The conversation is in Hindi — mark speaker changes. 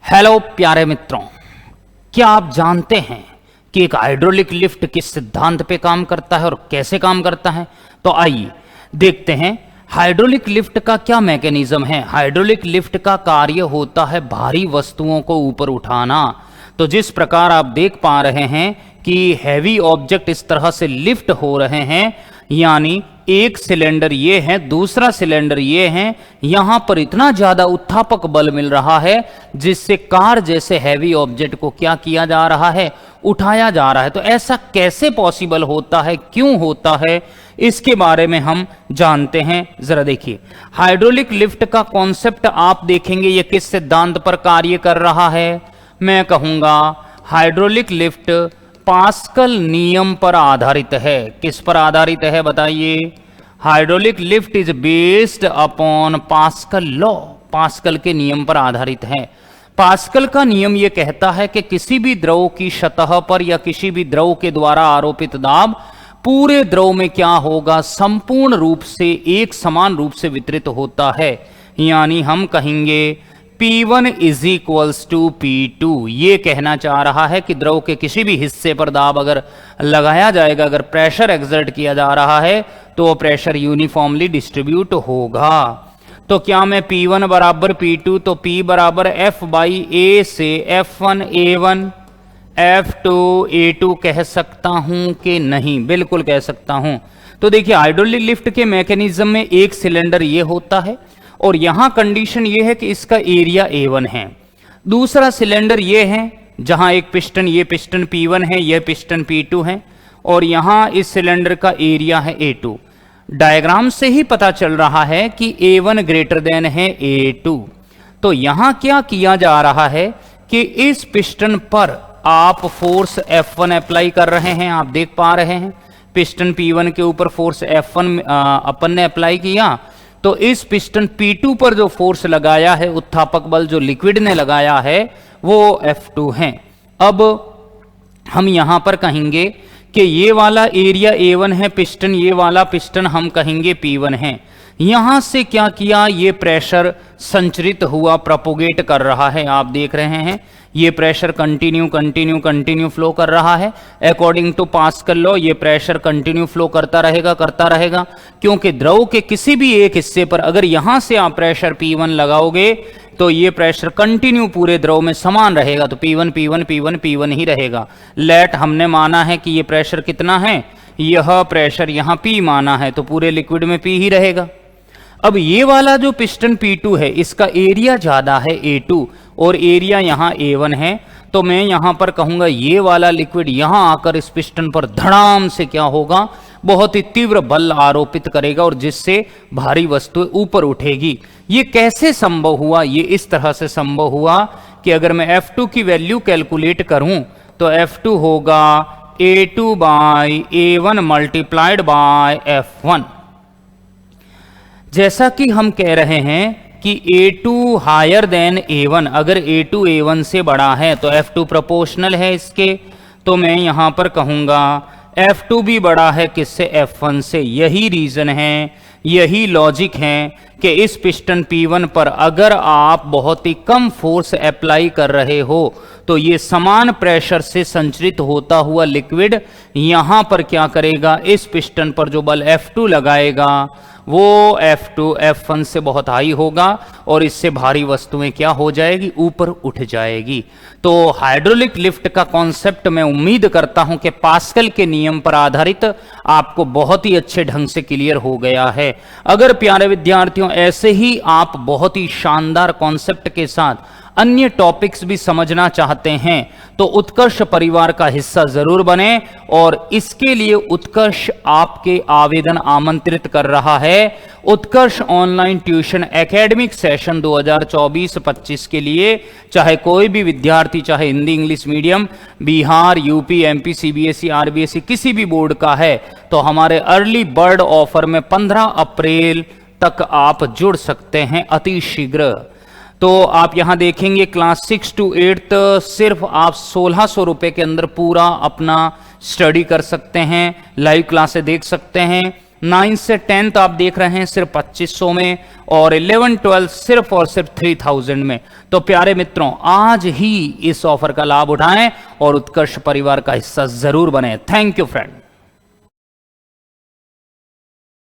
Speaker 1: हेलो प्यारे मित्रों, क्या आप जानते हैं कि एक हाइड्रोलिक लिफ्ट किस सिद्धांत पे काम करता है और कैसे काम करता है? तो आइए देखते हैं हाइड्रोलिक लिफ्ट का क्या मैकेनिज्म है। हाइड्रोलिक लिफ्ट का कार्य होता है भारी वस्तुओं को ऊपर उठाना। तो जिस प्रकार आप देख पा रहे हैं कि हैवी ऑब्जेक्ट इस तरह से लिफ्ट हो रहे हैं, यानी एक सिलेंडर ये है, दूसरा सिलेंडर ये है, यहां पर इतना ज्यादा उत्थापक बल मिल रहा है जिससे कार जैसे हैवी ऑब्जेक्ट को क्या किया जा रहा है, उठाया जा रहा है। तो ऐसा कैसे पॉसिबल होता है, क्यों होता है, इसके बारे में हम जानते हैं। जरा देखिए, हाइड्रोलिक लिफ्ट का कॉन्सेप्ट आप देखेंगे ये किस सिद्धांत पर कार्य कर रहा है। मैं कहूंगा हाइड्रोलिक लिफ्ट पास्कल नियम पर आधारित है। किस पर आधारित है बताइए? Hydraulic lift is based upon pascal law. Pascal के नियम पर आधारित है। पास्कल का नियम यह कहता है कि किसी भी द्रव की सतह पर या किसी भी द्रव के द्वारा आरोपित दाब पूरे द्रव में क्या होगा, संपूर्ण रूप से एक समान रूप से वितरित होता है। यानी हम कहेंगे P1 is equals to P2। ये कहना चाह रहा है कि द्रव के किसी भी हिस्से पर दाब अगर लगाया जाएगा, अगर प्रेशर एक्सर्ट किया जा रहा है, तो वो प्रेशर यूनिफॉर्मली डिस्ट्रीब्यूट होगा। तो क्या मैं P1 बराबर P2, तो P बराबर F बाई A से F1 A1 F2 A2 कह सकता हूं कि नहीं? बिल्कुल कह सकता हूं। तो देखिए, हाइड्रोलिक लिफ्ट के मैकेनिज्म में एक सिलेंडर ये होता है और यहां कंडीशन ये है कि इसका एरिया A1 है। दूसरा सिलेंडर ये है जहां एक पिस्टन, ये पिस्टन P1 है, यह पिस्टन P2 है, और यहां इस सिलेंडर का एरिया है A2। डायग्राम से ही पता चल रहा है कि A1 ग्रेटर देन है A2। तो यहां क्या किया जा रहा है कि इस पिस्टन पर आप फोर्स F1 अप्लाई कर रहे हैं। आप देख पा रहे हैं पिस्टन P1 के ऊपर फोर्स F1 अपन ने अप्लाई किया, तो इस पिस्टन P2 पर जो फोर्स लगाया है, उत्थापक बल जो लिक्विड ने लगाया है, वो F2 है। अब हम यहां पर कहेंगे कि ये वाला एरिया A1 है पिस्टन, ये वाला पिस्टन हम कहेंगे P1 है। यहां से क्या किया, ये प्रेशर संचरित हुआ, प्रोपोगेट कर रहा है। आप देख रहे हैं ये प्रेशर कंटिन्यू फ्लो कर रहा है। अकॉर्डिंग टू पास्कल लॉ ये प्रेशर कंटिन्यू फ्लो करता रहेगा, क्योंकि द्रव के किसी भी एक हिस्से पर अगर यहां से आप प्रेशर P1 लगाओगे तो ये प्रेशर कंटिन्यू पूरे द्रव में समान रहेगा। तो P1 ही रहेगा। लेट हमने माना है कि ये प्रेशर कितना है, यह प्रेशर यहां P माना है, तो पूरे लिक्विड में P ही रहेगा। अब ये वाला जो पिस्टन P2 है, इसका एरिया ज्यादा है A2 और एरिया यहां A1 है। तो मैं यहां पर कहूंगा ये वाला लिक्विड यहां आकर इस पिस्टन पर धड़ाम से क्या होगा, बहुत ही तीव्र बल आरोपित करेगा और जिससे भारी वस्तु ऊपर उठेगी। ये कैसे संभव हुआ? ये इस तरह से संभव हुआ कि अगर मैं F2 की वैल्यू कैलकुलेट करूं तो F2 होगा A2 by A1 multiplied by F1। जैसा कि हम कह रहे हैं कि A2 हायर देन A1, अगर A2 A1 से बड़ा है तो F2 प्रोपोर्शनल है इसके। तो मैं यहां पर कहूंगा F2 भी बड़ा है किससे, F1 से। यही रीजन है, यही लॉजिक है कि इस पिस्टन P1 पर अगर आप बहुत ही कम फोर्स अप्लाई कर रहे हो तो ये समान प्रेशर से संचरित होता हुआ लिक्विड यहां पर क्या करेगा, इस पिस्टन पर जो बल F2 लगाएगा वो F2 F1 से बहुत हाई होगा और इससे भारी वस्तुएं क्या हो जाएगी, ऊपर उठ जाएगी। तो हाइड्रोलिक लिफ्ट का कॉन्सेप्ट मैं उम्मीद करता हूं कि पास्कल के नियम पर आधारित आपको बहुत ही अच्छे ढंग से क्लियर हो गया है। अगर प्यारे विद्यार्थियों ऐसे ही आप बहुत ही शानदार कॉन्सेप्ट के साथ अन्य टॉपिक्स भी समझना चाहते हैं तो उत्कर्ष परिवार का हिस्सा जरूर बने, और इसके लिए उत्कर्ष आपके आवेदन आमंत्रित कर रहा है। उत्कर्ष ऑनलाइन ट्यूशन एकेडमिक सेशन 2024-25 के लिए चाहे कोई भी विद्यार्थी, चाहे Hindi English medium, Bihar, UP, MP, CBSE, RBSE किसी भी बोर्ड का है, तो हमारे अर्ली बर्ड ऑफर में 15 अप्रैल तक आप जुड़ सकते हैं अति शीघ्र। तो आप यहां देखेंगे क्लास 6 to 8 सिर्फ आप 1600 रुपए के अंदर पूरा अपना स्टडी कर सकते हैं, लाइव क्लासें देख सकते हैं। 9 से 10 आप देख रहे हैं सिर्फ 2500 में, और 11 12 सिर्फ और सिर्फ 3000 में। तो प्यारे मित्रों, आज ही इस ऑफर का लाभ उठाएं और उत्कर्ष परिवार का हिस्सा जरूर बने। Thank you friend.